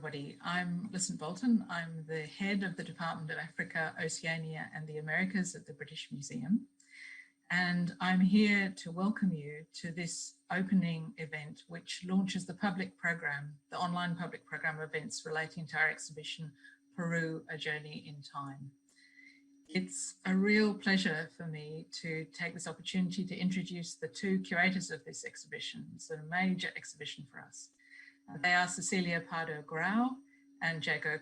everybody. I'm Lysant Bolton. I'm the head of the Department of Africa, Oceania and the Americas at the British Museum. And I'm here to welcome you to this opening event, which launches the public program, the online public program events relating to our exhibition, Peru, A Journey in Time. It's a real pleasure for me to take this opportunity to introduce the two curators of this exhibition. It's a major exhibition for us. They are Cecilia Pardo-Grau and Jago.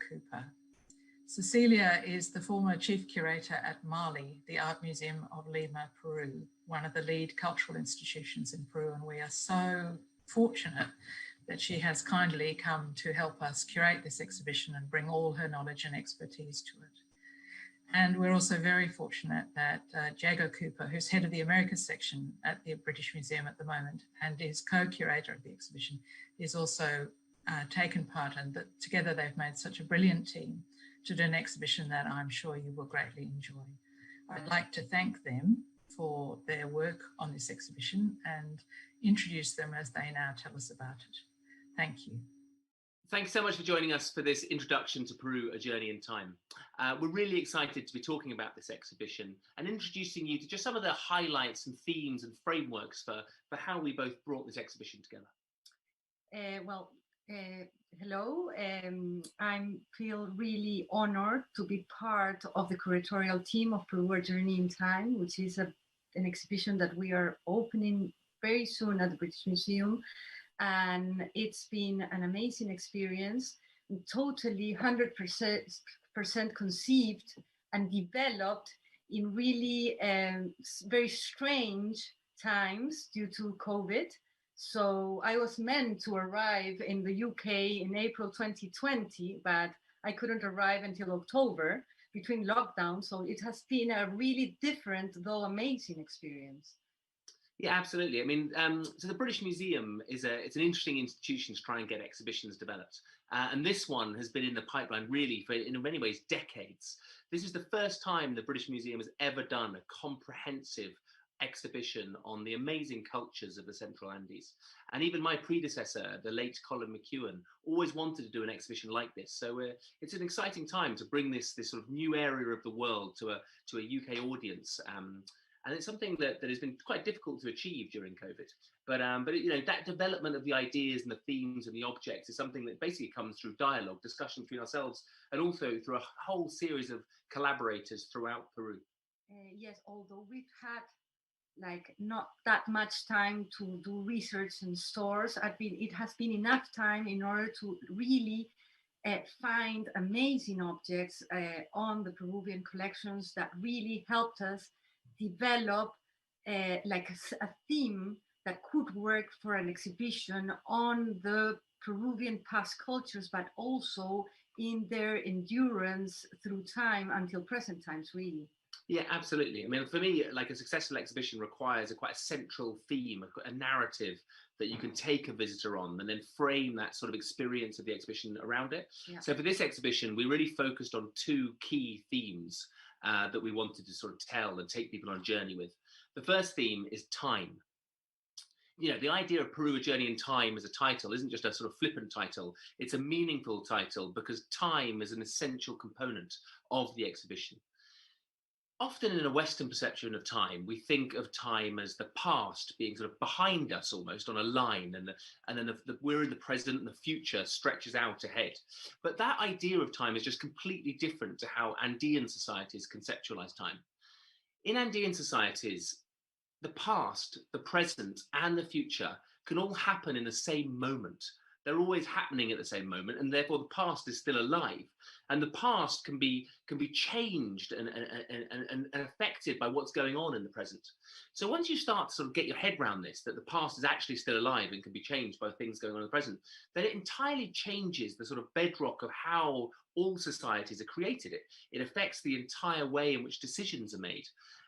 Cecilia is the former chief curator at Mali, the Art Museum of Lima, Peru, one of the lead cultural institutions in Peru, and we are so fortunate that she has kindly come to help us curate this exhibition and bring all her knowledge and expertise to it. And we're also very fortunate that Jago, who's head of the Americas section at the British Museum at the moment and is co-curator of the exhibition, is also taken part, and that together they've made such a brilliant team to do an exhibition that I'm sure you will greatly enjoy. I'd like to thank them for their work on this exhibition and introduce them as they now tell us about it. Thank you. Thanks so much for joining us for this introduction to Peru, A Journey in Time. We're really excited to be talking about this exhibition and introducing you to just some of the highlights and themes and frameworks for how we both brought this exhibition together. Hello. I feel really honored to be part of the curatorial team of Peru, A Journey in Time, which is an exhibition that we are opening very soon at the British Museum. And it's been an amazing experience, totally 100% conceived and developed in really very strange times due to COVID. So I was meant to arrive in the UK in April 2020, but I couldn't arrive until October between lockdowns. So it has been a really different, though amazing experience. Yeah, absolutely. I mean, so the British Museum it's an interesting institution to try and get exhibitions developed. And this one has been in the pipeline really for, in many ways, decades. This is the first time the British Museum has ever done a comprehensive exhibition on the amazing cultures of the Central Andes. And even my predecessor, the late Colin McEwen, always wanted to do an exhibition like this. So it's an exciting time to bring this sort of new area of the world to a UK audience. And it's something that has been quite difficult to achieve during COVID. But you know, that development of the ideas and the themes and the objects is something that basically comes through dialogue, discussion between ourselves, and also through a whole series of collaborators throughout Peru. Yes, although we've had like not that much time to do research in stores, it has been enough time in order to really find amazing objects on the Peruvian collections that really helped us develop like a theme that could work for an exhibition on the Peruvian past cultures, but also in their endurance through time until present times, really. Yeah, absolutely. I mean, for me, like a successful exhibition requires quite a central theme, a narrative that you can take a visitor on and then frame that sort of experience of the exhibition around it. Yeah. So for this exhibition, we really focused on two key themes that we wanted to sort of tell and take people on a journey with. The first theme is time. You know, the idea of Peru, A Journey in Time as a title isn't just a sort of flippant title. It's a meaningful title because time is an essential component of the exhibition. Often in a Western perception of time, we think of time as the past being sort of behind us almost on a line, and then we're in the present and the future stretches out ahead. But that idea of time is just completely different to how Andean societies conceptualize time. In Andean societies, the past, the present, and the future can all happen in the same moment. They're always happening at the same moment, and therefore the past is still alive. And the past can be changed and affected by what's going on in the present. So once you start to sort of get your head around this, that the past is actually still alive and can be changed by things going on in the present, then it entirely changes the sort of bedrock of how all societies are created. It affects the entire way in which decisions are made.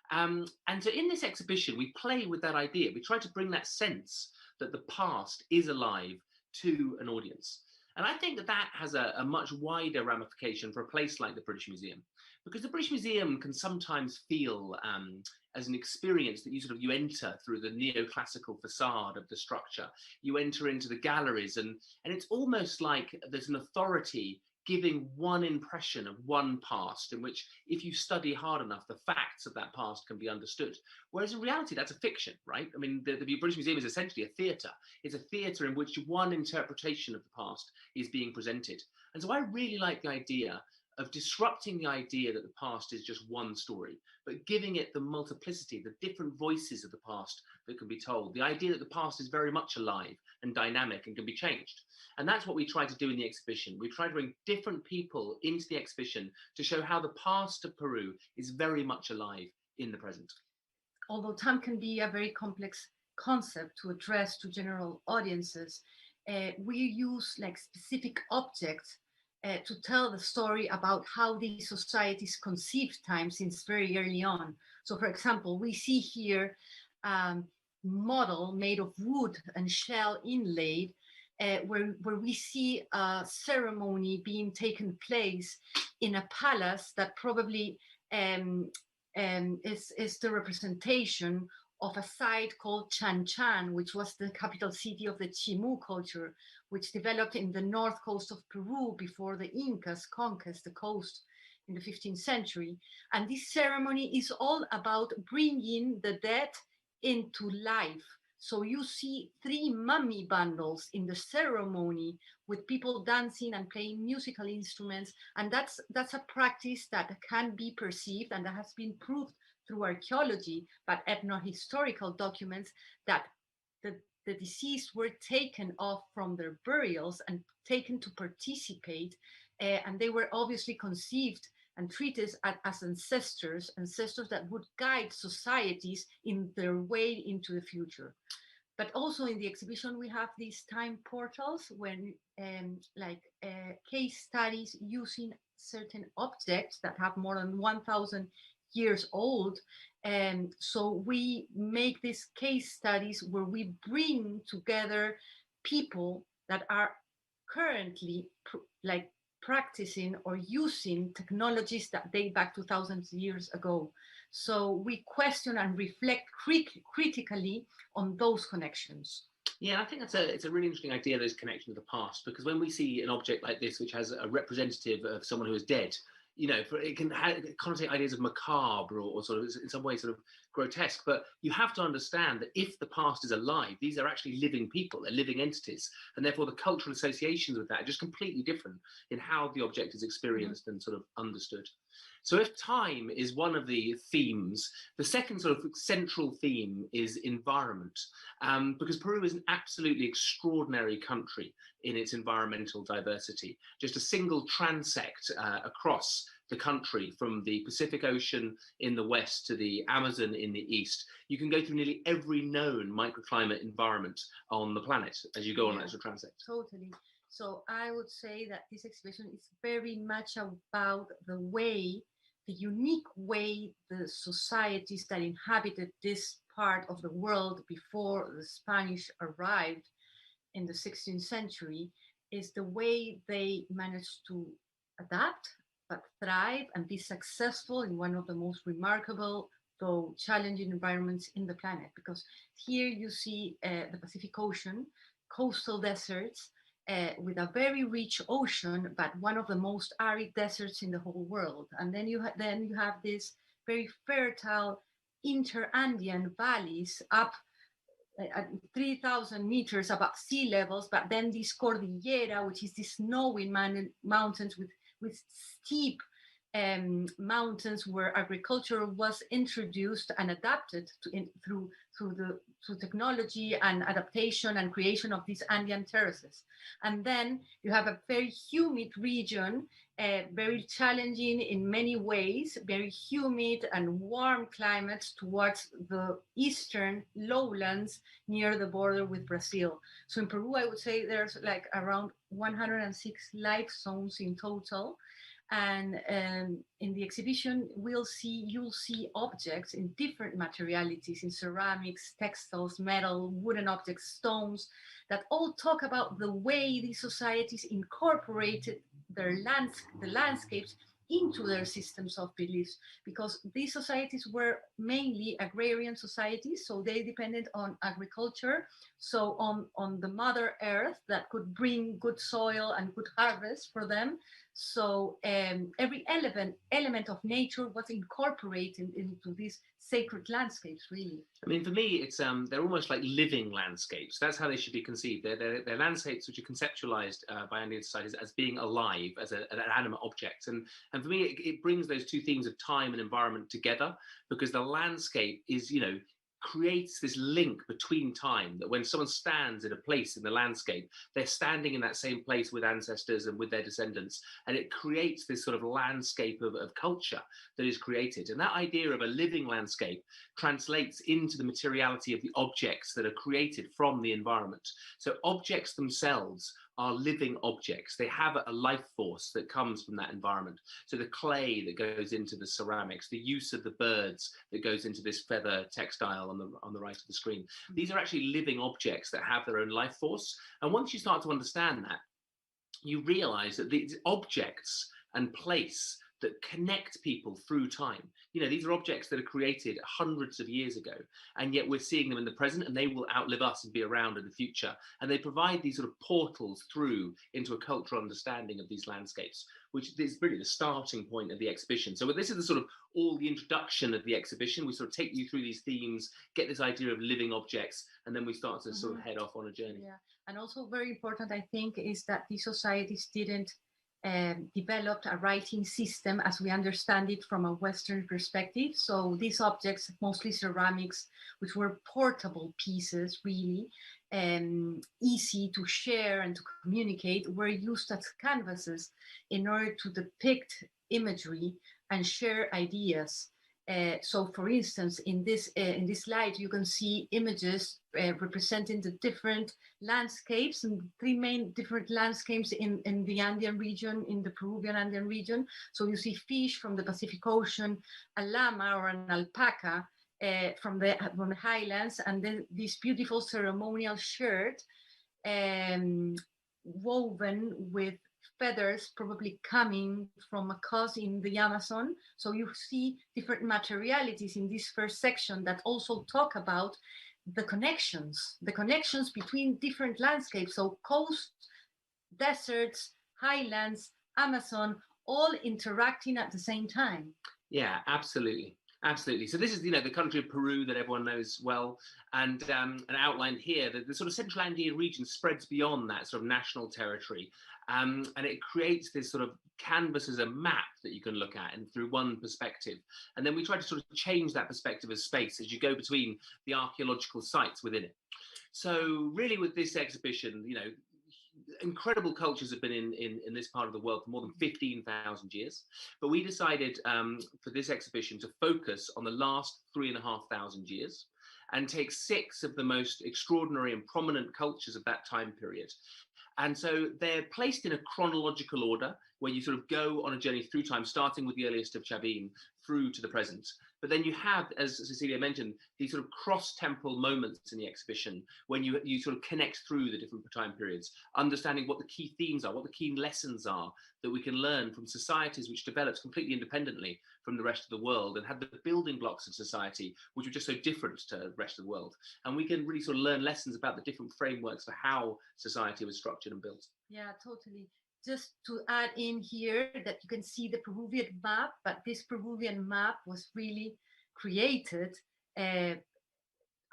And so in this exhibition, we play with that idea. We try to bring that sense that the past is alive to an audience. And I think that that has a much wider ramification for a place like the British Museum, because the British Museum can sometimes feel as an experience that you enter through the neoclassical facade of the structure. You enter into the galleries, and it's almost like there's an authority giving one impression of one past, in which, if you study hard enough, the facts of that past can be understood. Whereas in reality, that's a fiction, right? I mean, the British Museum is essentially a theatre. It's a theatre in which one interpretation of the past is being presented. And so I really like the idea of disrupting the idea that the past is just one story, but giving it the multiplicity, the different voices of the past that can be told. The idea that the past is very much alive and dynamic and can be changed. And that's what we try to do in the exhibition. We try to bring different people into the exhibition to show how the past of Peru is very much alive in the present. Although time can be a very complex concept to address to general audiences, we use like specific objects to tell the story about how these societies conceived time since very early on. So, for example, we see here a model made of wood and shell inlaid, where we see a ceremony being taken place in a palace that probably is the representation of a site called Chan Chan, which was the capital city of the Chimu culture, which developed in the north coast of Peru before the Incas conquered the coast in the 15th century. And this ceremony is all about bringing the dead into life. So you see 3 mummy bundles in the ceremony with people dancing and playing musical instruments. And that's a practice that can be perceived, and that has been proved through archaeology, but ethnohistorical documents, that the deceased were taken off from their burials and taken to participate. And they were obviously conceived and treated as ancestors that would guide societies in their way into the future. But also in the exhibition, we have these time portals when case studies using certain objects that have more than 1,000 years old. And so we make these case studies where we bring together people that are currently practicing or using technologies that date back to thousands of years ago. So we question and reflect critically on those connections. Yeah, I think it's a really interesting idea, those connections to the past, because when we see an object like this, which has a representative of someone who is dead, it can connotate ideas of macabre or sort of, in some ways, sort of grotesque. But you have to understand that if the past is alive, these are actually living people, they're living entities, and therefore the cultural associations with that are just completely different in how the object is experienced and sort of understood. So if time is one of the themes, the second sort of central theme is environment, because Peru is an absolutely extraordinary country in its environmental diversity. Just a single transect across the country, from the Pacific Ocean in the west to the Amazon in the east. You can go through nearly every known microclimate environment on the planet as you go on that sort of transect. Totally. So I would say that this exhibition is very much about the unique way the societies that inhabited this part of the world before the Spanish arrived in the 16th century, is the way they managed to adapt, but thrive and be successful in one of the most remarkable, though challenging environments in the planet. Because here you see the Pacific Ocean, coastal deserts, with a very rich ocean, but one of the most arid deserts in the whole world. And then you have these very fertile inter-Andean valleys up at 3,000 meters above sea levels, but then this Cordillera, which is the snowy mountains with steep mountains where agriculture was introduced and adapted through technology and adaptation and creation of these Andean terraces. And then you have a very humid region, very challenging in many ways, very humid and warm climates towards the eastern lowlands near the border with Brazil. So in Peru, I would say there's like around 106 life zones in total. And in the exhibition, you'll see objects in different materialities, in ceramics, textiles, metal, wooden objects, stones, that all talk about the way these societies incorporated the landscapes into their systems of beliefs, because these societies were mainly agrarian societies, so they depended on agriculture, so on the mother earth that could bring good soil and good harvest for them. So every element of nature was incorporated into these sacred landscapes, really. I mean, for me, it's they're almost like living landscapes. That's how they should be conceived. They're landscapes which are conceptualized by Andean societies as being alive, as an animate object. And for me, it brings those two themes of time and environment together, because the landscape is, you know, creates this link between time, that when someone stands in a place in the landscape, they're standing in that same place with ancestors and with their descendants, and it creates this sort of landscape of culture that is created. And that idea of a living landscape translates into the materiality of the objects that are created from the environment. So objects themselves are living objects. They have a life force that comes from that environment. So the clay that goes into the ceramics, the use of the birds that goes into this feather textile on the right of the screen. These are actually living objects that have their own life force. And once you start to understand that, you realize that these objects and place that connect people through time. You know, these are objects that are created hundreds of years ago, and yet we're seeing them in the present, and they will outlive us and be around in the future. And they provide these sort of portals through into a cultural understanding of these landscapes, which is really the starting point of the exhibition. So this is the sort of all the introduction of the exhibition. We sort of take you through these themes, get this idea of living objects, and then we start to sort of head off on a journey. Yeah, and also very important, I think, is that these societies didn't developed a writing system as we understand it from a Western perspective. So these objects, mostly ceramics, which were portable pieces, really easy to share and to communicate, were used as canvases in order to depict imagery and share ideas. So, for instance, in this slide, you can see images representing the different landscapes, and three main different landscapes in the Andean region, in the Peruvian Andean region. So you see fish from the Pacific Ocean, a llama or an alpaca from the highlands, and then this beautiful ceremonial shirt woven with feathers probably coming from a cause in the Amazon. So you see different materialities in this first section that also talk about the connections between different landscapes. So coast, deserts, highlands, Amazon, all interacting at the same time. Yeah, absolutely. Absolutely. So this is, you know, the country of Peru that everyone knows well, and outlined here, the sort of Central Andean region spreads beyond that sort of national territory, and it creates this sort of canvas as a map that you can look at and through one perspective. And then we try to sort of change that perspective of space as you go between the archaeological sites within it. So really with this exhibition, you know, incredible cultures have been in this part of the world for more than 15,000 years. But we decided for this exhibition to focus on the last 3,500 years and take 6 of the most extraordinary and prominent cultures of that time period. And so they're placed in a chronological order where you sort of go on a journey through time, starting with the earliest of Chavin through to the present. But then you have, as Cecilia mentioned, these sort of cross-temporal moments in the exhibition when you sort of connect through the different time periods, understanding what the key themes are, what the key lessons are that we can learn from societies which developed completely independently from the rest of the world and had the building blocks of society, which were just so different to the rest of the world. And we can really sort of learn lessons about the different frameworks for how society was structured and built. Yeah, totally. Just to add in here that you can see the Peruvian map, but this Peruvian map was really created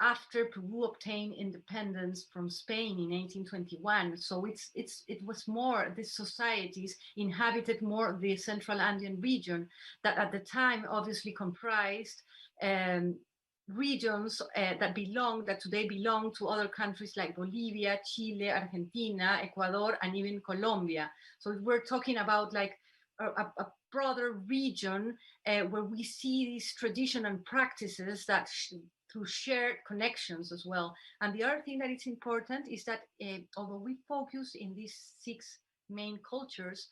after Peru obtained independence from Spain in 1821. So it was more, these societies inhabited more the Central Andean region that at the time obviously comprised regions that today belong to other countries like Bolivia, Chile, Argentina, Ecuador, and even Colombia. So we're talking about like a broader region where we see these traditions and practices that through shared connections as well. And the other thing that is important is that although we focus in these 6 main cultures,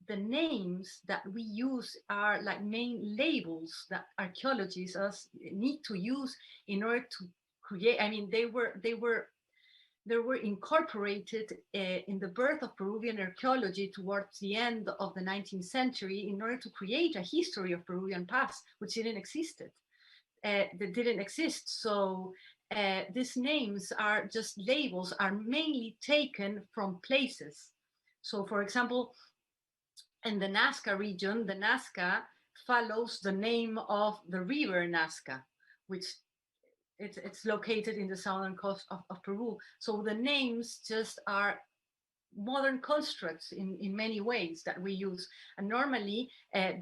the names that we use are like main labels that archaeologists need to use in order to create. I mean, they were incorporated in the birth of Peruvian archaeology towards the end of the 19th century in order to create a history of Peruvian past, which didn't exist. That didn't exist. So these names are just labels, are mainly taken from places. So, for example, in the Nasca region, the Nasca follows the name of the river Nasca, which it's located in the southern coast of Peru. So the names just are modern constructs in many ways that we use. And normally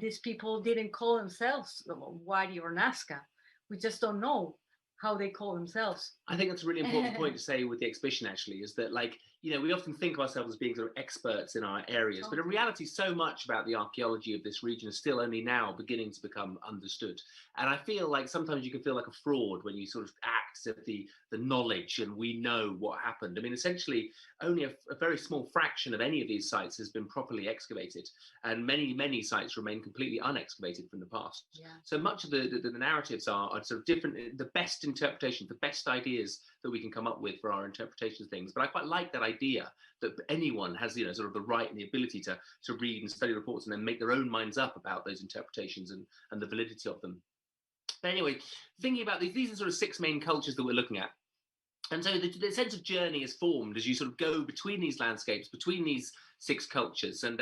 these people didn't call themselves Wadi or Nazca. We just don't know how they call themselves. I think that's a really important point to say with the exhibition, actually, is that, like, you know, we often think of ourselves as being sort of experts in our areas, but in reality, so much about the archaeology of this region is still only now beginning to become understood. And I feel like sometimes you can feel like a fraud when you sort of act as if the knowledge and we know what happened. I mean, essentially, only a very small fraction of any of these sites has been properly excavated, and many sites remain completely unexcavated from the past. Yeah. So much of the narratives are sort of different, the best interpretation, the best ideas that we can come up with for our interpretation of things. But I quite like that idea that anyone has, you know, sort of the right and the ability to read and study reports and then make their own minds up about those interpretations and the validity of them. But anyway, thinking about these are sort of 6 main cultures that we're looking at. And so the sense of journey is formed as you sort of go between these landscapes, between these 6 cultures. And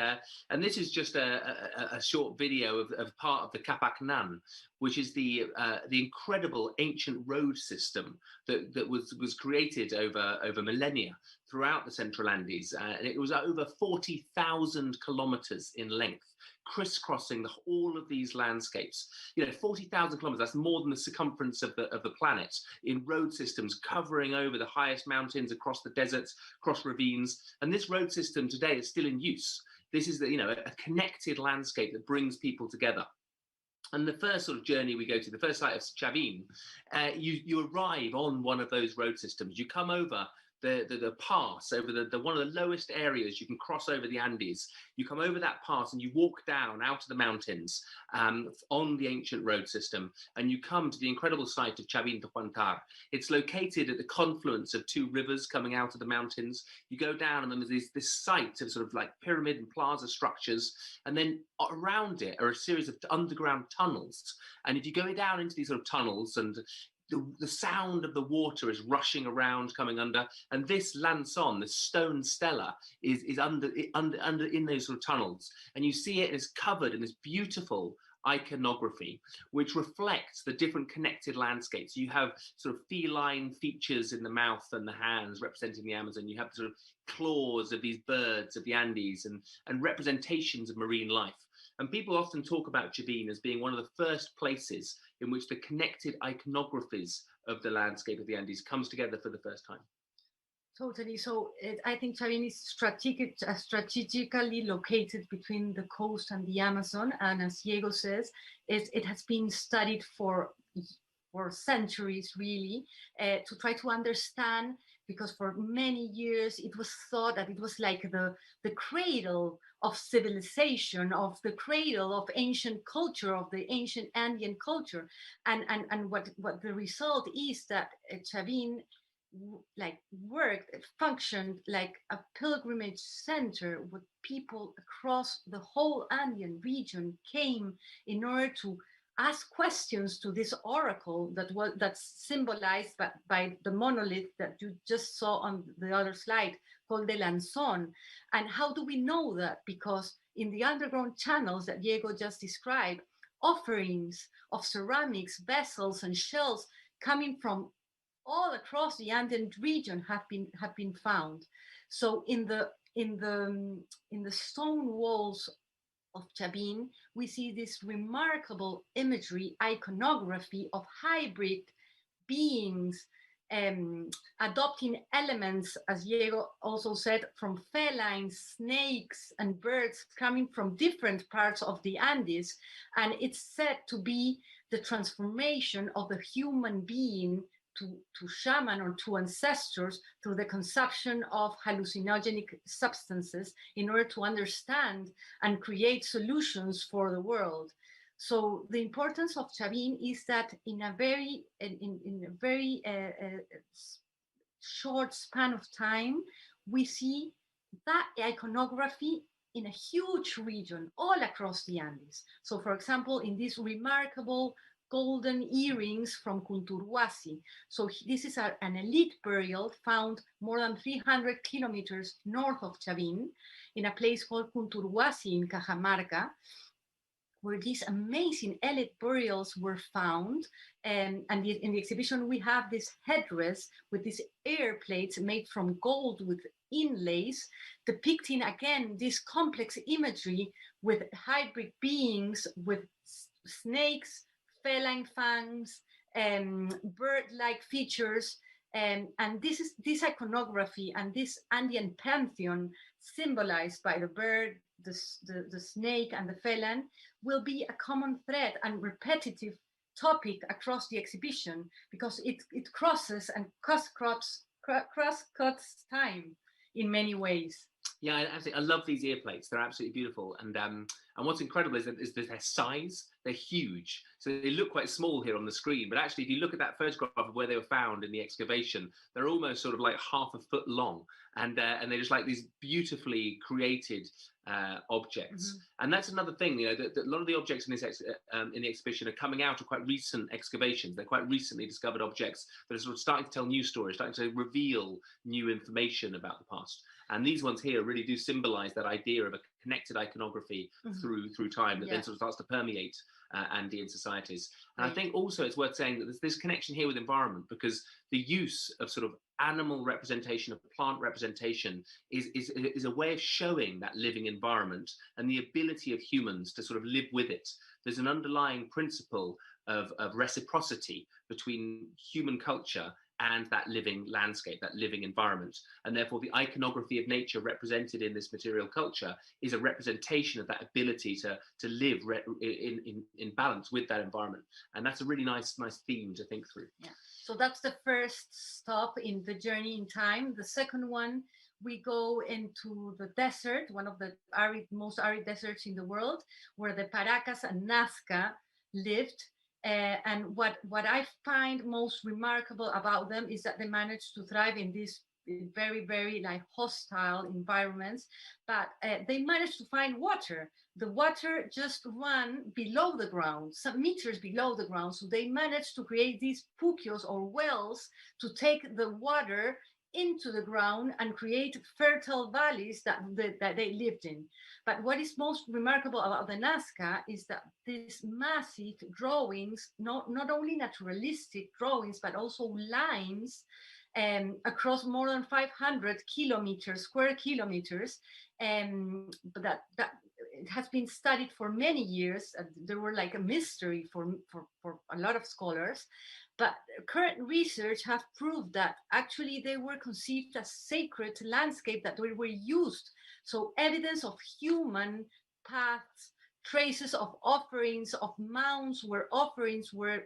this is just a short video of part of the Capacnan, which is the incredible ancient road system that was created over millennia throughout the Central Andes. And it was over 40,000 kilometers in length, crisscrossing all of these landscapes. You know, 40,000 kilometers, that's more than the circumference of the planet, in road systems covering over the highest mountains, across the deserts, across ravines. And this road system today is still in use. This is a connected landscape that brings people together. And the first sort of journey we go to, the first site of Chavin, you arrive on one of those road systems. You come over the pass over the one of the lowest areas you can cross over the Andes. You come over that pass and you walk down out of the mountains on the ancient road system, and you come to the incredible site of Chavin de Huantar. It's located at the confluence of 2 rivers coming out of the mountains. You go down and then there's this site of sort of like pyramid and plaza structures, and then around it are a series of underground tunnels. And if you go down into these sort of tunnels, and the sound of the water is rushing around, coming under, and this lanson, the stone stela, is under in those sort of tunnels, and you see it is covered in this beautiful iconography, which reflects the different connected landscapes. You have sort of feline features in the mouth and the hands representing the Amazon. You have sort of claws of these birds of the Andes and representations of marine life. And people often talk about Chavin as being one of the first places in which the connected iconographies of the landscape of the Andes comes together for the first time. Totally. So I think Chavin is strategically located between the coast and the Amazon. And as Jago says, it has been studied for centuries, really, to try to understand, because for many years it was thought that it was like the cradle of civilization, of the cradle of ancient culture, of the ancient Andean culture. And what the result is that Chavin functioned like a pilgrimage center, where people across the whole Andean region came in order to ask questions to this oracle that's symbolized by the monolith that you just saw on the other slide, called the Lanzón. And how do we know that? Because in the underground channels that Diego just described, offerings of ceramics, vessels, and shells coming from all across the Andean region have been found. So in the stone walls of Chavin, we see this remarkable imagery, iconography of hybrid beings adopting elements, as Diego also said, from felines, snakes, and birds coming from different parts of the Andes. And it's said to be the transformation of the human being to shaman or to ancestors through the consumption of hallucinogenic substances in order to understand and create solutions for the world. So the importance of Chavin is that in a very short span of time, we see that iconography in a huge region all across the Andes. So for example, in these remarkable golden earrings from Kunturhuasi. So this is an elite burial found more than 300 kilometers north of Chavin in a place called Kunturhuasi in Cajamarca, where these amazing elite burials were found. And in the exhibition, we have this headdress with these air plates made from gold with inlays, depicting again this complex imagery with hybrid beings, with snakes, feline fangs, bird-like features. And this iconography and this Andean pantheon symbolized by the bird, the snake and the feline will be a common thread and repetitive topic across the exhibition, because it crosses and cross-cuts time in many ways. Yeah, I love these ear plates. They're absolutely beautiful. And what's incredible is their size. They're huge. So they look quite small here on the screen. But actually, if you look at that photograph of where they were found in the excavation, they're almost sort of like half a foot long. And they're just like these beautifully created objects. Mm-hmm. And that's another thing, you know, that a lot of the objects in this in the exhibition are coming out of quite recent excavations. They're quite recently discovered objects that are sort of starting to tell new stories, starting to reveal new information about the past. And these ones here really do symbolize that idea of a connected iconography mm-hmm. through time that then sort of starts to permeate Andean societies. And right. I think also it's worth saying that there's this connection here with environment, because the use of sort of animal representation, of plant representation is a way of showing that living environment and the ability of humans to sort of live with it. There's an underlying principle of reciprocity between human culture and that living landscape, that living environment. And therefore the iconography of nature represented in this material culture is a representation of that ability to live in balance with that environment. And that's a really nice theme to think through. Yeah. So that's the first stop in the journey in time. The second one, we go into the desert, one of the most arid deserts in the world, where the Paracas and Nasca lived. And what I find most remarkable about them is that they managed to thrive in these very, very like hostile environments, but they managed to find water. The water just ran below the ground, some meters below the ground. So they managed to create these puquios or wells to take the water into the ground and create fertile valleys that they lived in. But what is most remarkable about the Nasca is that these massive drawings, not only naturalistic drawings, but also lines across more than 500 square kilometers, but that it has been studied for many years. There were like a mystery for a lot of scholars. But current research have proved that actually they were conceived as sacred landscape that were used. So evidence of human paths, traces of offerings, of mounds where offerings were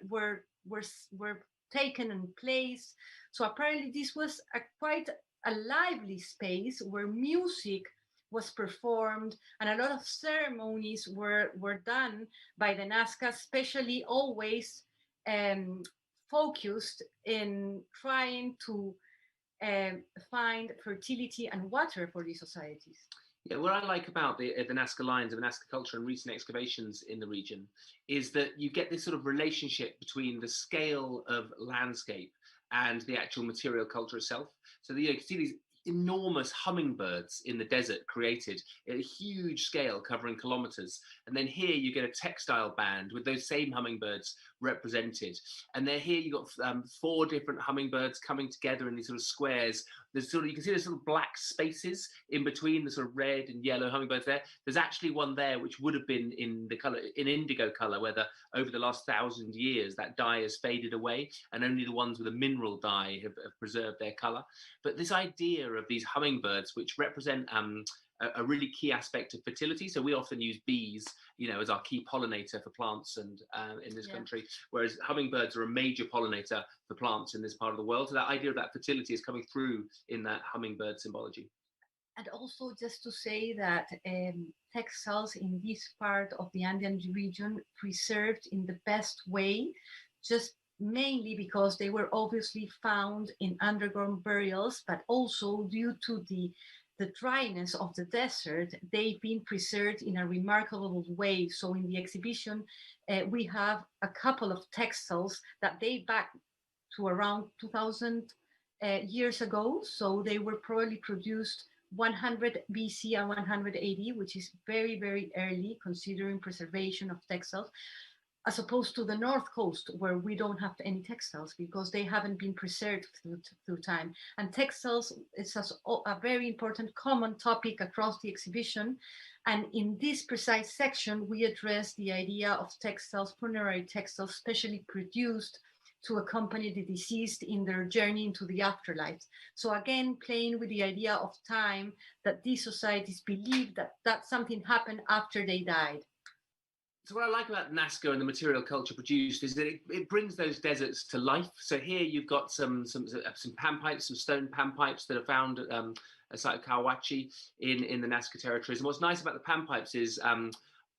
taken and placed. So apparently this was quite a lively space where music was performed and a lot of ceremonies were done by the Nasca, especially always focused in trying to find fertility and water for these societies. Yeah, what I like about the Nasca lines of Nasca culture and recent excavations in the region is that you get this sort of relationship between the scale of landscape and the actual material culture itself. So you can see these enormous hummingbirds in the desert created at a huge scale covering kilometers, and then here you get a textile band with those same hummingbirds represented, and then here you got 4 different hummingbirds coming together in these sort of squares. There's sort of, you can see there's sort of black spaces in between the sort of red and yellow hummingbirds there. There's actually one there which would have been in the color, in indigo color, where over the last 1,000 years that dye has faded away, and only the ones with a mineral dye have preserved their color. But this idea of these hummingbirds, which represent a really key aspect of fertility. So we often use bees, as our key pollinator for plants and in this country, whereas hummingbirds are a major pollinator for plants in this part of the world. So that idea of that fertility is coming through in that hummingbird symbology. And also just to say that textiles in this part of the Andean region preserved in the best way, just mainly because they were obviously found in underground burials, but also due to the dryness of the desert, they've been preserved in a remarkable way. So in the exhibition, we have a couple of textiles that date back to around 2000 years ago. So they were probably produced 100 BC and 180, which is very, very early considering preservation of textiles, as opposed to the North Coast, where we don't have any textiles because they haven't been preserved through time. And textiles is a very important common topic across the exhibition. And in this precise section, we address the idea of textiles, funerary textiles, specially produced to accompany the deceased in their journey into the afterlife. So again, playing with the idea of time, that these societies believe that something happened after they died. So what I like about Nasca and the material culture produced is that it brings those deserts to life. So here you've got some pan pipes, some stone pan pipes that are found at a site of Kawachi in the Nasca territories. And what's nice about the pan pipes is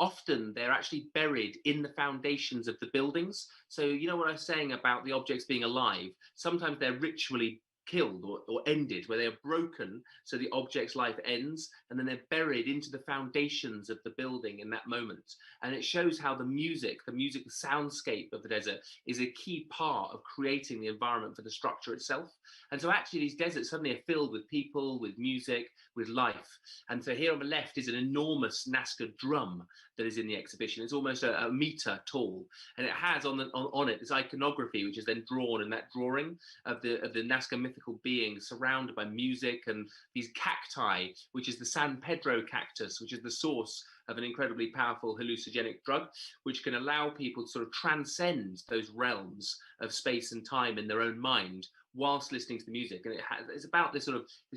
often they're actually buried in the foundations of the buildings. So you know what I was saying about the objects being alive? Sometimes they're ritually killed or ended, where they are broken, so the object's life ends, and then they're buried into the foundations of the building in that moment. And it shows how the music, the soundscape of the desert is a key part of creating the environment for the structure itself. And so actually these deserts suddenly are filled with people, with music, with life. And so here on the left is an enormous Nasca drum that is in the exhibition. It's almost a meter tall, and it has on it this iconography, which is then drawn in that drawing of the Nasca mythical beings surrounded by music and these cacti, which is the San Pedro cactus, which is the source of an incredibly powerful hallucinogenic drug, which can allow people to sort of transcend those realms of space and time in their own mind whilst listening to the music. And it's about this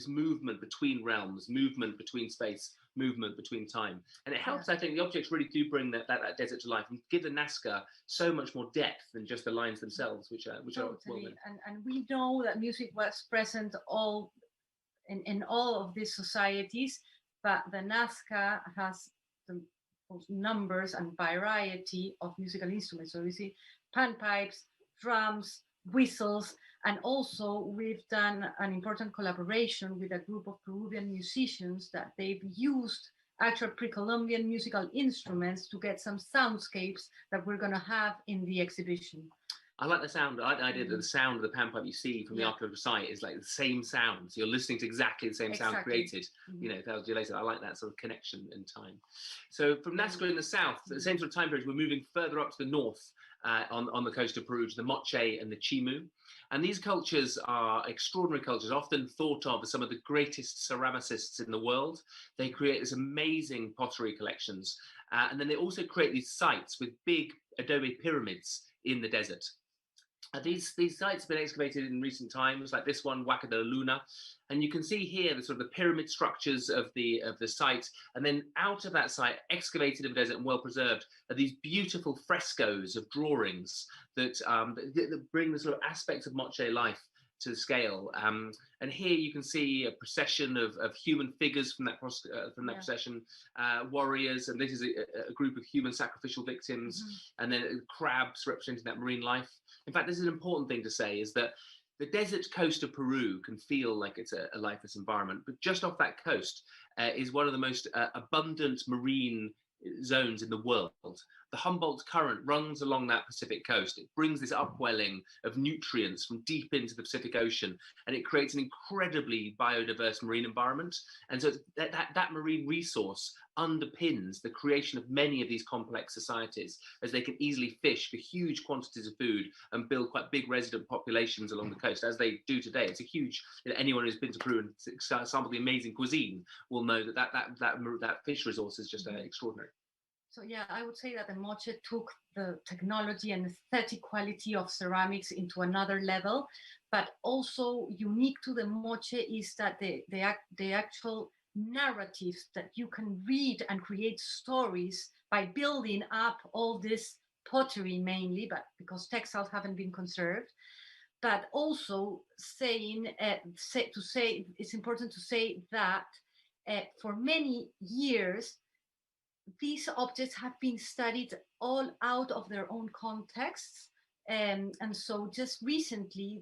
movement between realms, movement between space, movement between time. And it helps, I think, the objects really do bring that desert to life and give the Nasca so much more depth than just the lines themselves, which totally. Are well known. And we know that music was present in all of these societies, but the Nasca has the numbers and variety of musical instruments. So we see panpipes, drums, whistles, and also we've done an important collaboration with a group of Peruvian musicians that they've used actual pre-Columbian musical instruments to get some soundscapes that we're going to have in the exhibition. I like the sound. I like the idea that the sound of the panpipe you see from the archaeological site is like the same sound. So you're listening to exactly the same sound created, thousands of years later. I like that sort of connection in time. So from Nasca in the south, at the same sort of time period, we're moving further up to the north on the coast of Peru, to the Moche and the Kipu. And these cultures are extraordinary cultures, often thought of as some of the greatest ceramicists in the world. They create this amazing pottery collections. And then they also create these sites with big adobe pyramids in the desert. These sites have been excavated in recent times, like this one, Huaca de la Luna, and you can see here the sort of the pyramid structures of the site, and then out of that site, excavated in the desert and well preserved, are these beautiful frescoes of drawings that bring the sort of aspects of Moche life to the scale. And here you can see a procession of human figures from that procession, warriors, and this is a group of human sacrificial victims, and then crabs representing that marine life. In fact, this is an important thing to say, is that the desert coast of Peru can feel like it's a lifeless environment, but just off that coast is one of the most abundant marine zones in the world. The Humboldt Current runs along that Pacific coast. It brings this upwelling of nutrients from deep into the Pacific Ocean, and it creates an incredibly biodiverse marine environment. And so that marine resource underpins the creation of many of these complex societies, as they can easily fish for huge quantities of food and build quite big resident populations along the coast, as they do today. It's a huge, anyone who's been to Peru and sampled the amazing cuisine will know that fish resource is just extraordinary. So yeah, I would say that the Moche took the technology and aesthetic quality of ceramics into another level, but also unique to the Moche is that the actual narratives that you can read and create stories by building up all this pottery mainly, but because textiles haven't been conserved, but also saying, it's important to say that for many years, these objects have been studied all out of their own contexts. And so just recently,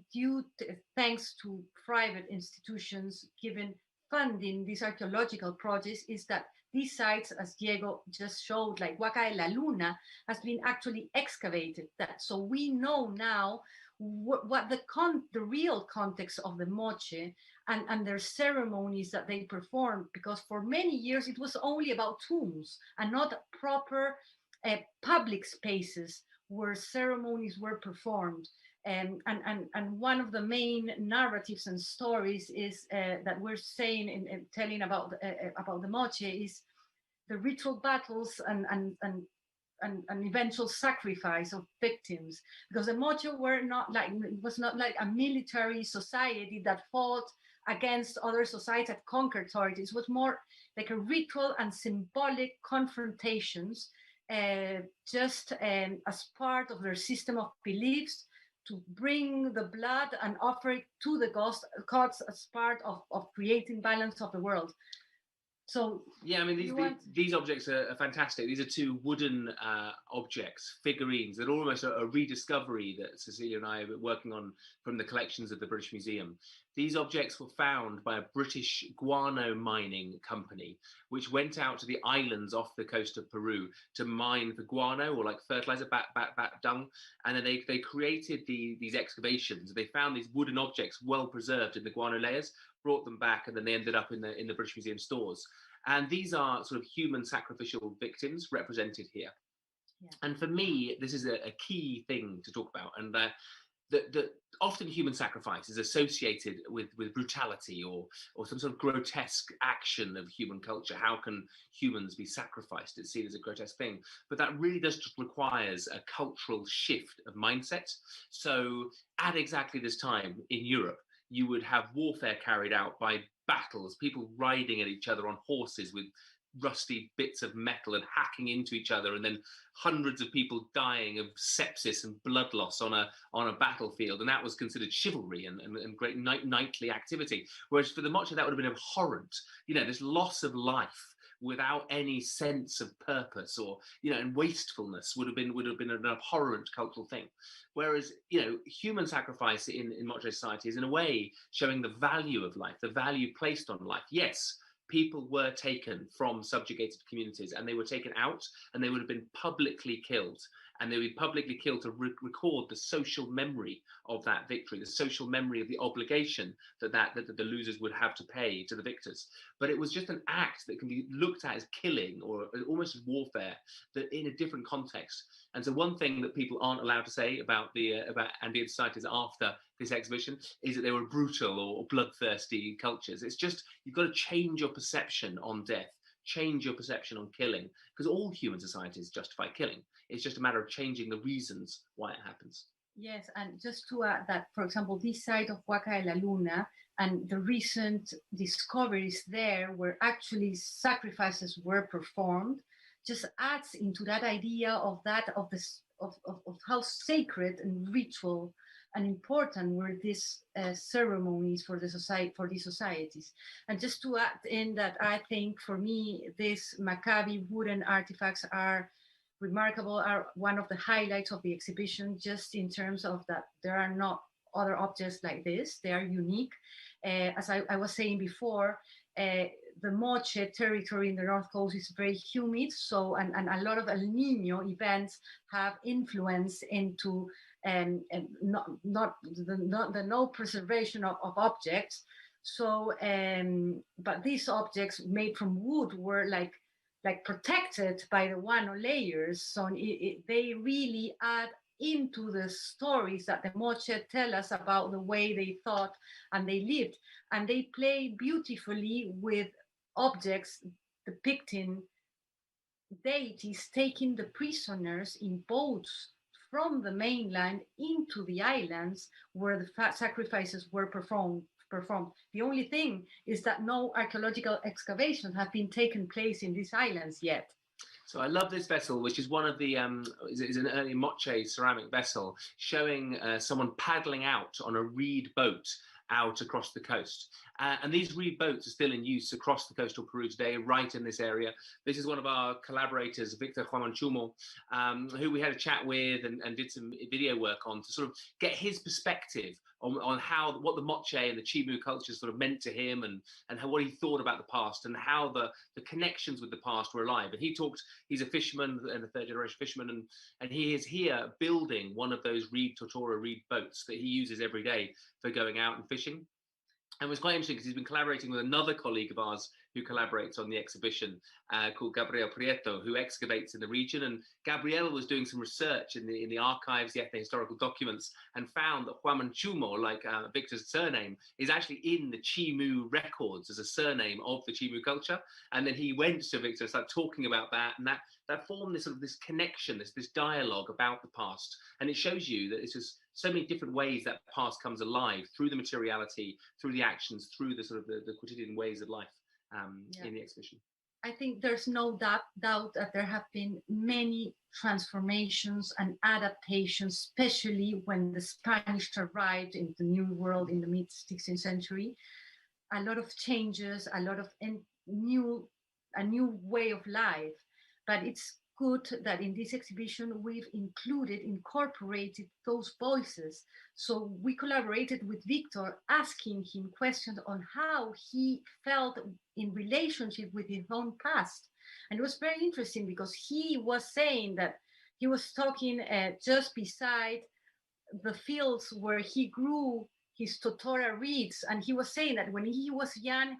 thanks to private institutions given funding these archaeological projects, is that these sites, as Diego just showed, like Huaca de la Luna, has been actually excavated. So we know now what the real context of the Moche and their ceremonies that they performed, because for many years it was only about tombs and not proper public spaces where ceremonies were performed. And one of the main narratives and stories is that we're saying in telling about the Moche is the ritual battles and eventual sacrifice of victims, because the Moche was not like a military society that fought against other societies that conquered territories. It was more like a ritual and symbolic confrontations, just as part of their system of beliefs, to bring the blood and offer it to the gods as part of creating balance of the world. So yeah, I mean, these objects are fantastic. These are two wooden objects, figurines, that are almost a rediscovery that Cecilia and I are working on from the collections of the British Museum. These objects were found by a British guano mining company, which went out to the islands off the coast of Peru to mine for guano, or like fertilizer, bat dung. And then they created these excavations. They found these wooden objects well preserved in the guano layers, brought them back, and then they ended up in the British Museum stores. And these are sort of human sacrificial victims represented here. Yeah. And for me, this is a key thing to talk about. And that often human sacrifice is associated with brutality or some sort of grotesque action of human culture. How can humans be sacrificed? It's seen as a grotesque thing. But that really does just requires a cultural shift of mindset. So at exactly this time in Europe, you would have warfare carried out by battles, people riding at each other on horses with rusty bits of metal and hacking into each other, and then hundreds of people dying of sepsis and blood loss on a battlefield, and that was considered chivalry and great knightly activity. Whereas for the Moche, that would have been abhorrent. This loss of life without any sense of purpose, or and wastefulness would have been an abhorrent cultural thing. Whereas human sacrifice in Moche society is in a way showing the value of life, the value placed on life. Yes, people were taken from subjugated communities, and they were taken out, and they would have been publicly killed. And they would be publicly killed to record the social memory of that victory, the social memory of the obligation that the losers would have to pay to the victors. But it was just an act that can be looked at as killing, or almost as warfare, that in a different context. And so one thing that people aren't allowed to say about Andean societies after this exhibition is that they were brutal or bloodthirsty cultures. It's just, you've got to change your perception on death, change your perception on killing, because all human societies justify killing. It's just a matter of changing the reasons why it happens. Yes, and just to add that, for example, this site of Huaca de la Luna and the recent discoveries there where actually sacrifices were performed just adds into that idea of how sacred and ritual and important were these ceremonies for these societies. And just to add in that, I think for me, these Maccabi wooden artifacts are remarkable, are one of the highlights of the exhibition, just in terms of that there are not other objects like this. They are unique. As I was saying before, the Moche territory in the North Coast is very humid, so and a lot of El Niño events have influence into not the no preservation of objects. So, but these objects made from wood were like protected by the guano layers, so they really add into the stories that the Moche tell us about the way they thought and they lived, and they play beautifully with objects depicting deities taking the prisoners in boats from the mainland into the islands where the sacrifices were performed. performed. The only thing is that no archaeological excavations have been taken place in these islands yet. So I love this vessel, which is one of the, is an early Moche ceramic vessel, showing someone paddling out on a reed boat out across the coast. And these reed boats are still in use across the coastal Peru today, right in this area. This is one of our collaborators, Victor Juamanchumo, who we had a chat with and did some video work on to sort of get his perspective on how, what the Moche and the Chimu culture sort of meant to him, and how, what he thought about the past, and how the connections with the past were alive. And he talked, he's a fisherman and a third generation fisherman, and he is here building one of those reed tortora reed boats that he uses every day for going out and fishing. And it was quite interesting because he's been collaborating with another colleague of ours who collaborates on the exhibition called Gabriel Prieto, who excavates in the region. And Gabriel was doing some research in the archives, the ethnohistorical documents, and found that Juamanchumo, like Victor's surname, is actually in the Chimu records as a surname of the Chimu culture. And then he went to Victor and started talking about that, and that formed this sort of this connection, this dialogue about the past. And it shows you that it's just so many different ways that past comes alive through the materiality, through the actions, through the sort of the quotidian ways of life in the exhibition. I think there's no doubt that there have been many transformations and adaptations, especially when the Spanish arrived in the New World in the mid-16th century. A lot of changes, a lot of a new way of life. But it's good that in this exhibition we've incorporated those voices. So we collaborated with Victor, asking him questions on how he felt in relationship with his own past. And it was very interesting because he was saying that he was talking just beside the fields where he grew his totora reeds, and he was saying that when he was young,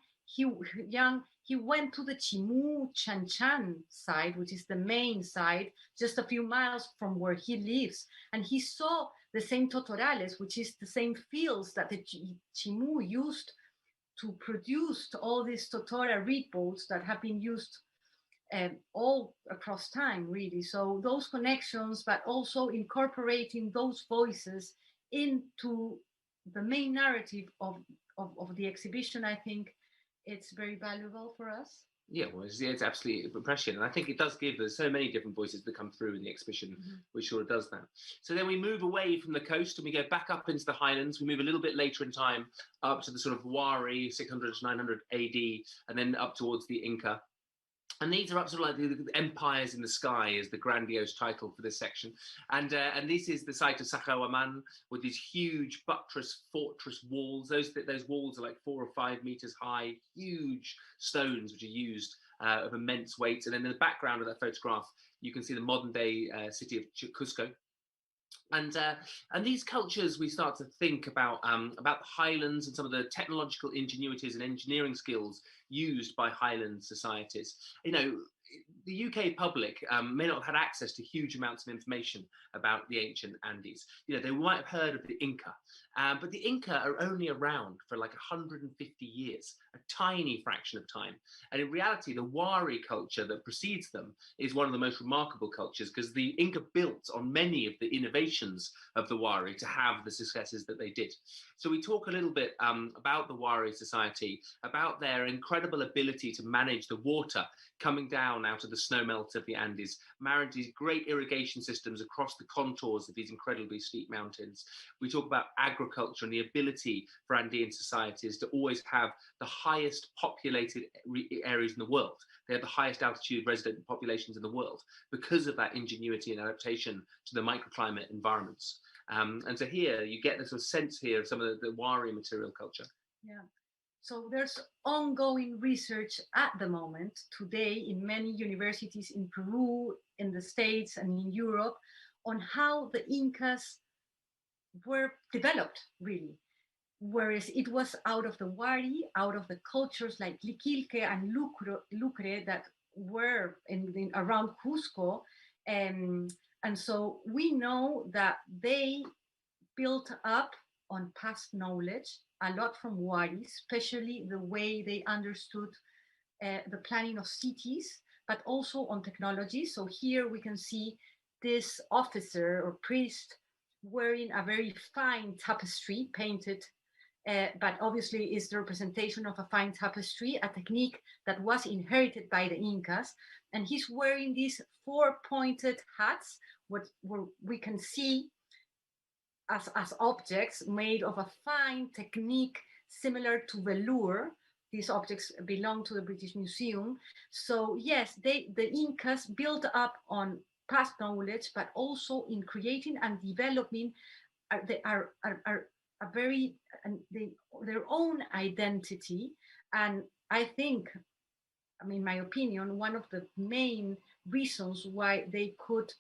he went to the Chimu Chanchan side, which is the main side, just a few miles from where he lives. And he saw the same totorales, which is the same fields that the Chimu used to produce all these totora reed boats that have been used all across time, really. So those connections, but also incorporating those voices into the main narrative of the exhibition, I think it's very valuable for us. Yeah, well, it's absolutely impression, and I think it does give. There's so many different voices that come through in the exhibition, which sort of does that. So then we move away from the coast and we go back up into the highlands. We move a little bit later in time up to the sort of Wari, 600 to 900 AD, and then up towards the Inca. And these are up sort of like the empires in the sky is the grandiose title for this section. And this is the site of Sacsayhuamán with these huge buttress fortress walls. Those walls are like 4 or 5 meters high, huge stones which are used of immense weight. And then in the background of that photograph, you can see the modern day city of Cusco. And these cultures, we start to think about the highlands and some of the technological ingenuities and engineering skills used by highland societies. You know, the UK public may not have had access to huge amounts of information about the ancient Andes. You know, they might have heard of the Inca, but the Inca are only around for like 150 years, a tiny fraction of time. And in reality, the Wari culture that precedes them is one of the most remarkable cultures because the Inca built on many of the innovations of the Wari to have the successes that they did. So we talk a little bit about the Wari society, about their incredible ability to manage the water coming down out of the snowmelt of the Andes, manage these great irrigation systems across the contours of these incredibly steep mountains. We talk about agriculture and the ability for Andean societies to always have the highest populated areas in the world. They have the highest altitude resident populations in the world because of that ingenuity and adaptation to the microclimate environments. And so here you get this sort of sense here of some of the Wari material culture. Yeah. So there's ongoing research at the moment today in many universities in Peru, in the States and in Europe on how the Incas were developed really. Whereas it was out of the Wari, out of the cultures like Liquilque and Lucre that were around Cusco. And so we know that they built up on past knowledge, a lot from Wari, especially the way they understood the planning of cities, but also on technology. So here we can see this officer or priest wearing a very fine tapestry painted but obviously is the representation of a fine tapestry, a technique that was inherited by the Incas. And he's wearing these four-pointed hats, what we can see as objects made of a fine technique similar to velour. These objects belong to the British Museum. So yes, the Incas built up on past knowledge, but also in creating and developing their own identity. And I think, in my opinion, one of the main reasons why they could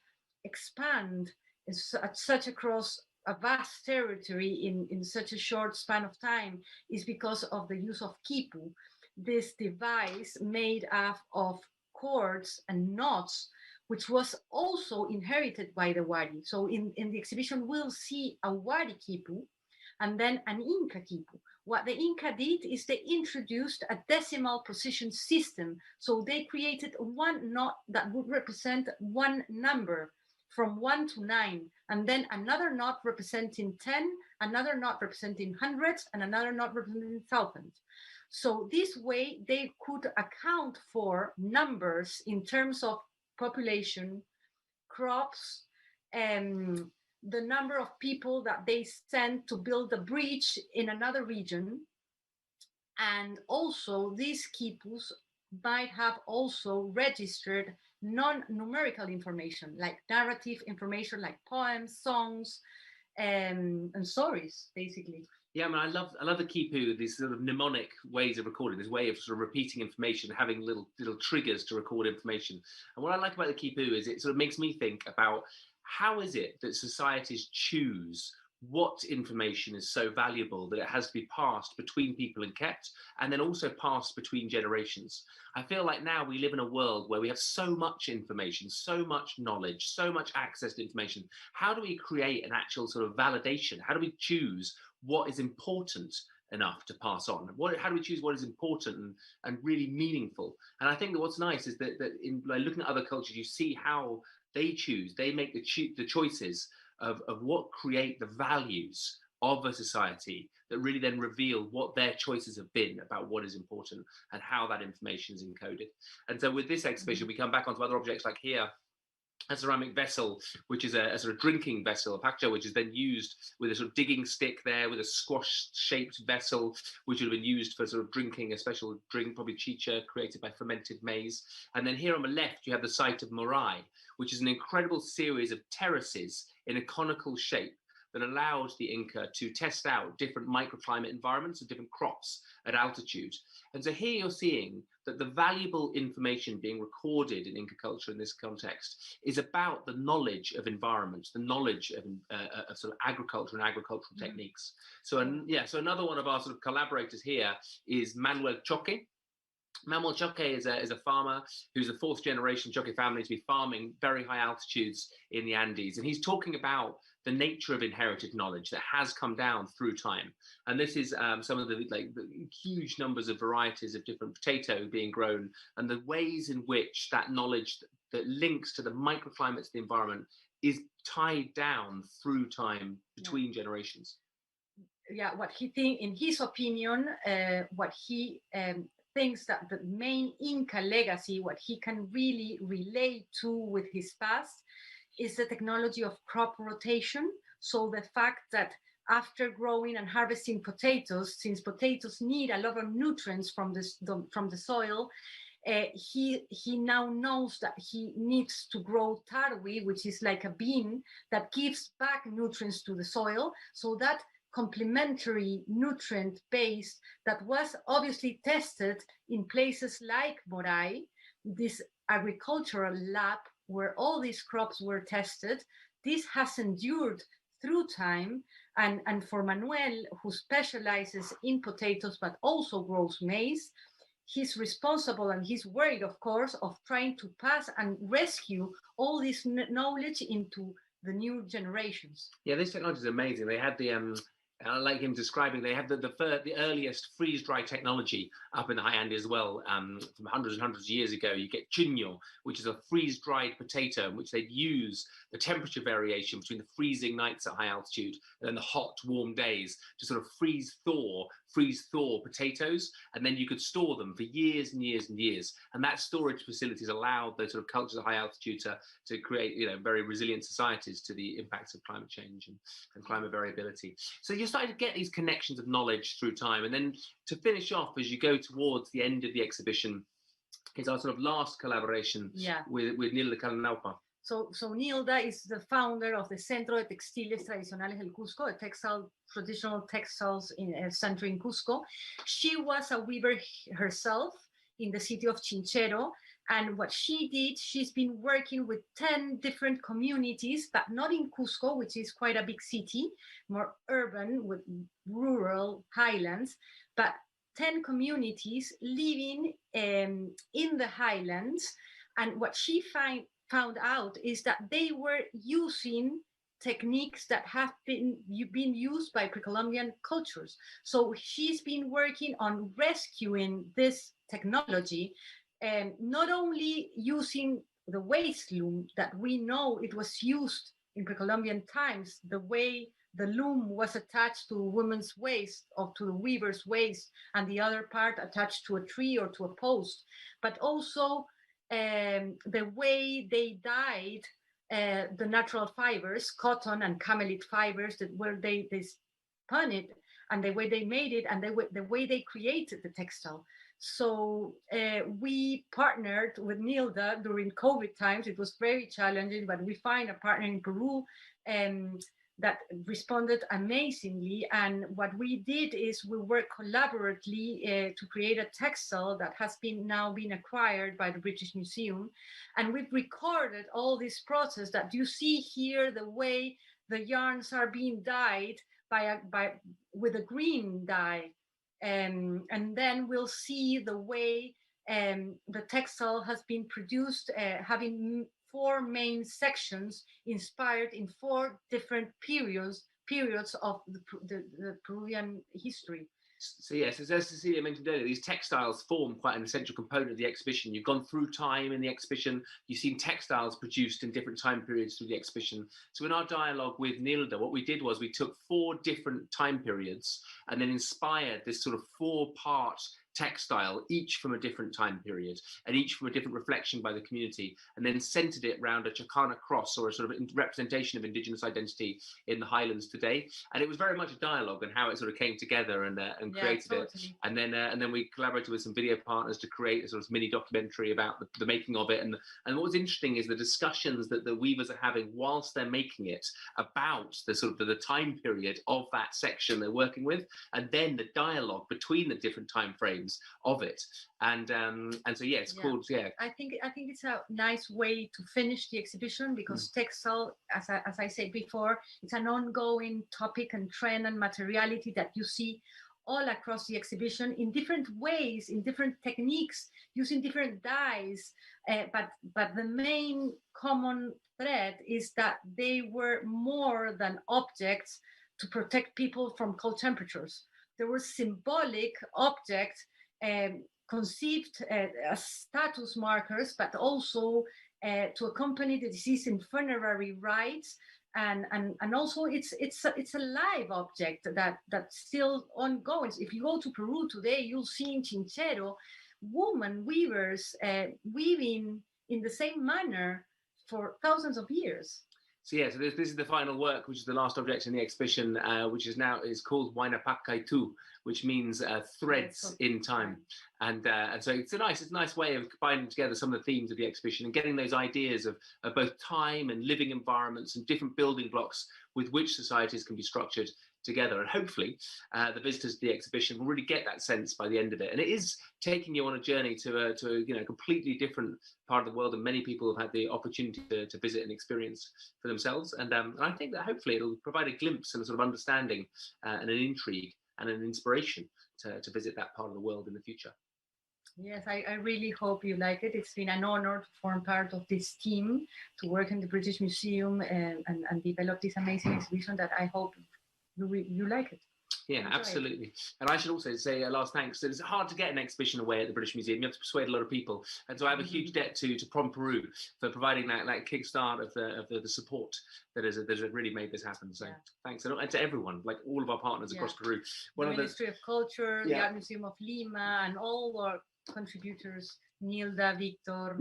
expand at such across a vast territory in such a short span of time is because of the use of Kipu, this device made up of cords and knots, which was also inherited by the Wari. So in the exhibition, we'll see a Wari Kipu and then an Inca Kipu. What the Inca did is they introduced a decimal precision system. So they created one knot that would represent one number from 1 to 9, and then another knot representing 10, another knot representing hundreds, and another knot representing thousands. So this way they could account for numbers in terms of population, crops, the number of people that they sent to build a bridge in another region. And also these quipus might have also registered non-numerical information, like narrative information, like poems, songs, and stories, basically. Yeah, I love the Kipu, these sort of mnemonic ways of recording, this way of sort of repeating information, having little triggers to record information. And what I like about the Kipu is it sort of makes me think about how is it that societies choose what information is so valuable that it has to be passed between people and kept, and then also passed between generations. I feel like now we live in a world where we have so much information, so much knowledge, so much access to information. How do we create an actual sort of validation? How do we choose what is important enough to pass on? How do we choose what is important and really meaningful? And I think that what's nice is that in looking at other cultures, you see how they choose, they make the choices of what create the values of a society that really then reveal what their choices have been about what is important and how that information is encoded. And so with this exhibition, we come back onto other objects like here, a ceramic vessel, which is a sort of drinking vessel, a pacho, which is then used with a sort of digging stick there, with a squash-shaped vessel, which would have been used for sort of drinking a special drink, probably chicha, created by fermented maize. And then here on the left, you have the site of Morai, which is an incredible series of terraces in a conical shape that allowed the Inca to test out different microclimate environments and different crops at altitude. And so here you're seeing that the valuable information being recorded in Inca culture in this context is about the knowledge of environments, the knowledge of sort of agriculture and agricultural techniques. So, so another one of our sort of collaborators here is Manuel Choque. Manuel Choque is a farmer who's a fourth generation Choque family to be farming very high altitudes in the Andes. And he's talking about the nature of inherited knowledge that has come down through time. And this is some of the huge numbers of varieties of different potato being grown and the ways in which that knowledge that links to the microclimates of the environment is tied down through time between generations. Yeah, what he thinks, in his opinion, what he thinks that the main Inca legacy, what he can really relate to with his past, is the technology of crop rotation. So the fact that after growing and harvesting potatoes, since potatoes need a lot of nutrients from the soil, he now knows that he needs to grow tarwi, which is like a bean that gives back nutrients to the soil. So that complementary nutrient base that was obviously tested in places like Morai, this agricultural lab where all these crops were tested, this has endured through time. And for Manuel, who specializes in potatoes but also grows maize, he's responsible and he's worried, of course, of trying to pass and rescue all this knowledge into the new generations. Yeah, this technology is amazing. They had the And I like him describing they have the earliest freeze-dry technology up in the high Andes as well, from hundreds and hundreds of years ago. You get chino, which is a freeze-dried potato in which they'd use the temperature variation between the freezing nights at high altitude and then the hot, warm days to sort of freeze thaw potatoes, and then you could store them for years and years and years. And that storage facilities allowed the sort of cultures at high altitude to create, very resilient societies to the impacts of climate change and climate variability. So you're starting to get these connections of knowledge through time. And then to finish off, as you go towards the end of the exhibition, is our sort of last collaboration with Nilda Calanaupa. So Nilda is the founder of the Centro de Textiles Tradicionales del Cusco, a traditional textiles center in Cusco. She was a weaver herself in the city of Chinchero. And what she did, she's been working with 10 different communities, but not in Cusco, which is quite a big city, more urban with rural highlands, but 10 communities living in the highlands. And what she found out is that they were using techniques that have been used by pre-Columbian cultures. So she's been working on rescuing this technology, not only using the waist loom that we know it was used in pre-Columbian times, the way the loom was attached to a woman's waist or to the weaver's waist, and the other part attached to a tree or to a post, but also the way they dyed the natural fibers, cotton and camelid fibers, where they spun it, and the way they made it, and the way they created the textile. So we partnered with Nilda during COVID times. It was very challenging, but we find a partner in Peru that responded amazingly. And what we did is we worked collaboratively to create a textile that has now been acquired by the British Museum. And we've recorded all this process that you see here, the way the yarns are being dyed with a green dye. And then we'll see the way the textile has been produced, having 4 main sections inspired in 4 different periods of the Peruvian history. So yes, as Cecilia mentioned earlier, these textiles form quite an essential component of the exhibition. You've gone through time in the exhibition, you've seen textiles produced in different time periods through the exhibition. So in our dialogue with Nilda, what we did was we took 4 different time periods and then inspired this sort of 4-part textile, each from a different time period and each from a different reflection by the community, and then centered it around a Chicana cross, or a sort of representation of indigenous identity in the highlands today. And it was very much a dialogue on how it sort of came together and created it. And then we collaborated with some video partners to create a sort of mini documentary about the making of it. And what was interesting is the discussions that the weavers are having whilst they're making it about the sort of the time period of that section they're working with, and then the dialogue between the different time frames of it. And so it's called I think it's a nice way to finish the exhibition, because textile, as I said before, it's an ongoing topic and trend and materiality that you see all across the exhibition in different ways, in different techniques, using different dyes, but the main common thread is that they were more than objects to protect people from cold temperatures. There were symbolic objects conceived as status markers, but also to accompany the deceased in funerary rites, and also it's a live object that's still ongoing. If you go to Peru today, you'll see in Chinchero women weavers weaving in the same manner for thousands of years. So this is the final work, which is the last object in the exhibition, which is called Wainapakaitu, which means threads in time. And so it's a nice way of combining together some of the themes of the exhibition and getting those ideas of both time and living environments and different building blocks with which societies can be structured together. And hopefully the visitors to the exhibition will really get that sense by the end of it. And it is taking you on a journey to a completely different part of the world, and many people have had the opportunity to visit and experience for themselves. And I think that hopefully it'll provide a glimpse and a sort of understanding and an intrigue and an inspiration to visit that part of the world in the future. Yes, I really hope you like it. It's been an honor to form part of this team, to work in the British Museum and develop this amazing exhibition that I hope you like it. Yeah, Enjoy it. Absolutely. And I should also say a last thanks. It's hard to get an exhibition away at the British Museum. You have to persuade a lot of people. And so I have a huge debt to Peru for providing that kickstart of the support that has really made this happen. So thanks. And to everyone, like all of our partners across Peru. The Ministry of Culture, the Art Museum of Lima, and all our contributors, Nilda, Victor,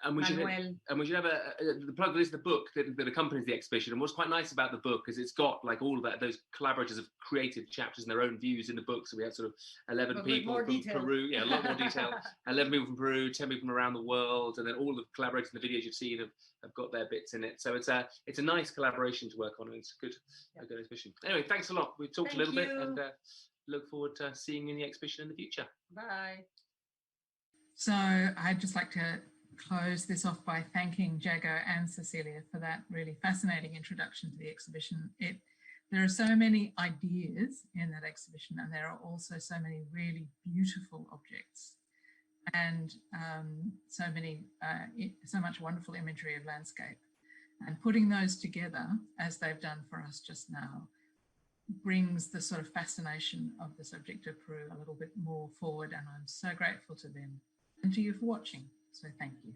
And we Manuel. should have the plug list, the book that accompanies the exhibition. And what's quite nice about the book is it's got like all of that. Those collaborators have created chapters and their own views in the book. So we have sort of 11 people from Peru, a lot more detail. 11 people from Peru, 10 people from around the world, and then all the collaborators in the videos you've seen have got their bits in it. So it's a nice collaboration to work on, and it's a good exhibition. Anyway, thanks a lot. We've talked a little bit, and look forward to seeing you in the exhibition in the future. Bye. So I'd just like to close this off by thanking Jago and Cecilia for that really fascinating introduction to the exhibition. There are so many ideas in that exhibition, and there are also so many really beautiful objects, and so much wonderful imagery of landscape. And putting those together, as they've done for us just now, brings the sort of fascination of the subject of Peru a little bit more forward, and I'm so grateful to them and to you for watching. So thank you.